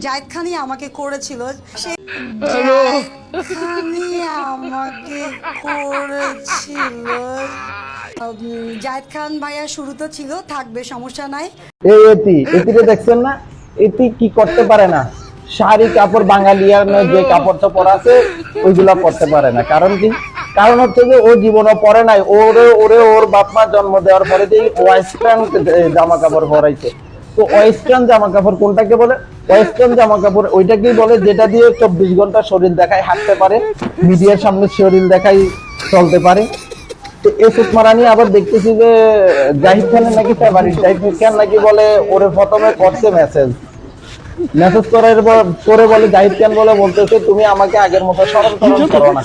জায়েদ খানই আমাকে করেছিল, সে খানই আমাকে করেছিল। জায়েদ খান ভাইয়া শুরুতে ছিল, থাকবে, সমস্যা নাই। এই এতিরে দেখছেন না, এতি কি করতে পারে না, শাড়ি কাপড় বাঙালিয়ানের যে কাপড় চোপড় আছে ওইগুলা পরতে পারে না। কারণ কি? কারণ হচ্ছে যে ও জীবনও পরে নাই। ওর বাপ মা জন্ম দেওয়ার পরে যে ওয়েস্টার্ন জামা কাপড় পরাইছে। তো ওয়েস্টার্ন জামা কাপড় কোনটাকে বলে? ওয়েস্টার্ন জামা কাপড় ওইটাকেই বলে যেটা দিয়ে 24 ঘন্টা শরীর দেখায়, হাঁটতে পারে, মিডিয়ার সামনে শরীর দেখাই চলতে পারে। তো এই সুতমারা নিয়ে আবার দেখতেছি যে জাহিদ খানের নাকি ফেভারিট। জাহিদ খান নাকি বলে ওরে প্রথমে করছে মেসেজ করে বলে, জাহিদ খান বলে বলতেছে তুমি আমাকে আগের মতো স্মরণ করো না।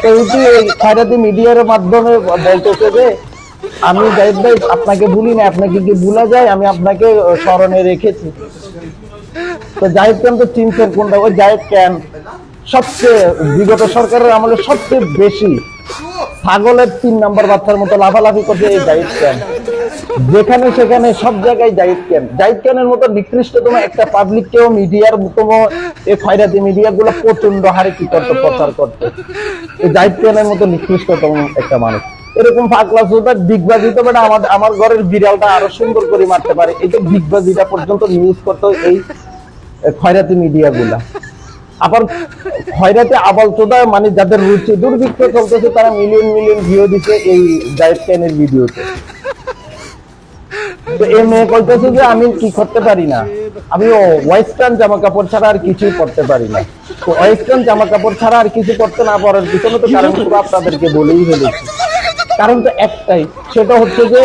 তো খায়রাতি মিডিয়ার মাধ্যমে বলতেছে যে আমি জাহিদ ভাই আপনাকে ভুলি না, আপনাকে কি ভুলা যায়? আমি আপনাকে স্মরণে রেখেছি। তো জাহিদ খান তো চিনছেন কোনটা? ওই জাহিদ খান সবচেয়ে বিগত সরকারের আমলে সবচেয়ে বেশি ছাগলের 3 নাম্বার বাচ্চার মতো লাফালাফি করছে এই জাহিদ খান। যেখানে সেখানে সব জায়গায় জাহিদ খান। জাহিদ খানের মতো নিকৃষ্টতম একটা পাবলিককেও মিডিয়ার মতো এই খয়রাতি মিডিয়া গুলো প্রচন্ড হারে কি করতে প্রচার করতে। এই জাহিদ খানের মতো নিকৃষ্টতম একটা মানুষ এরকম ফাঁকলা সুতার দিগবাজি তো বেটা আমার ঘরের বিড়ালটা আরো সুন্দর করে মারতে পারে। এই যে দিগবাজিটা পর্যন্ত নিউজ করতো এই খয়রাতি মিডিয়া গুলা। আবার খয়রাতে আবাল চোদা মানে যাদের রুচি দুর্ভিক্ষ চলতেছে তারা মিলিয়ন মিলিয়ন ভিউ দিচ্ছে এই জায়েদ খানের ভিডিওতে। তো এই মেয়ে বলতেছে যে আমি কি করতে পারি না, আমি ওয়েস্টার্ন জামা কাপড় ছাড়া আর কিছুই পরতে পারি না। তো ওয়েস্টার্ন জামা কাপড় ছাড়া আর কিছু পরতে না পারার পিছনে তো কারণ পুরো আপনাদেরকে বলেই ফেলেছি। কারণ তো একটাই, সেটা হচ্ছে যে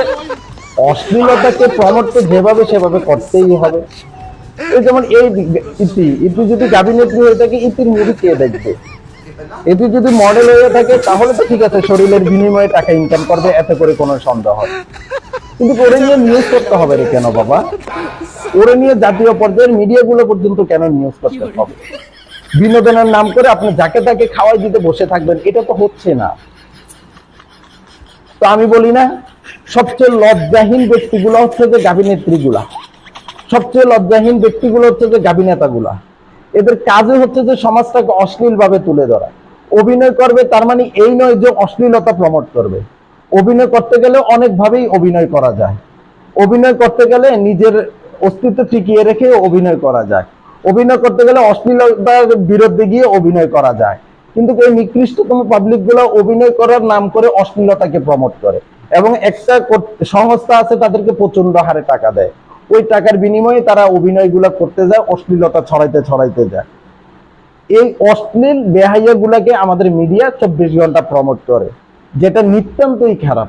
অশ্লীলতাকে প্রমোট তো যেভাবে সেভাবে করতেই হবে। এই যেমন এই ইতি যদি গাভিনেত্রী হয়ে থাকে, ইতির মুভি কে দেখবে? ইতি যদি মডেল হয়ে থাকে তাহলে তো ঠিক আছে, শরীরের বিনিময়ে টাকা ইনকাম করবে, এতে করে কোনো সন্দেহ হয়। কিন্তু ওরে নিয়ে নিউজ করতে হবে রে কেন বাবা? ওরে নিয়ে জাতীয় পর্যায়ের মিডিয়া গুলো পর্যন্ত কেন নিউজ করতে হবে? বিনোদনের নাম করে আপনি যাকে তাকে খাওয়াই দিতে বসে থাকবেন, এটা তো হচ্ছে না। তো আমি বলি না, সবচেয়ে লজ্জাহীন ব্যক্তিগুলো হচ্ছে যে গাভিনেত্রী গুলা, সবচেয়ে লজ্জাহীন ব্যক্তিগুলো হচ্ছে যে গাভী নেতাগুলা। এদের কাজে হচ্ছে যে সমাজটাকে অশ্লীল ভাবে তুলে ধরা। অভিনয় করবে তার মানে এই নয় যে অশ্লীলতা প্রমোট করবে। অভিনয় করতে গেলে অনেক ভাবেই অভিনয় করা যায়। অভিনয় করতে গেলে নিজের অস্তিত্ব টিকিয়ে রেখে অভিনয় করা যায়। অভিনয় করতে গেলে অশ্লীলতার বিরুদ্ধে গিয়ে অভিনয় করা যায়। কিন্তু এই নিকৃষ্টতম পাবলিক গুলো অভিনয় করার নাম করে অশ্লীলতাকে প্রমোট করে, এবং একটা সংস্থা আছে তাদেরকে প্রচন্ড হারে টাকা দেয়। ওই টাকার বিনিময়ে তারা অভিনয়গুলো করতে যায়, অশ্লীলতা ছড়াইতে যায়। এই অশ্লীল বেহাইয়া গুলাকে আমাদের মিডিয়া 24 ঘন্টা প্রমোট করে, যেটা নিতান্তই খারাপ।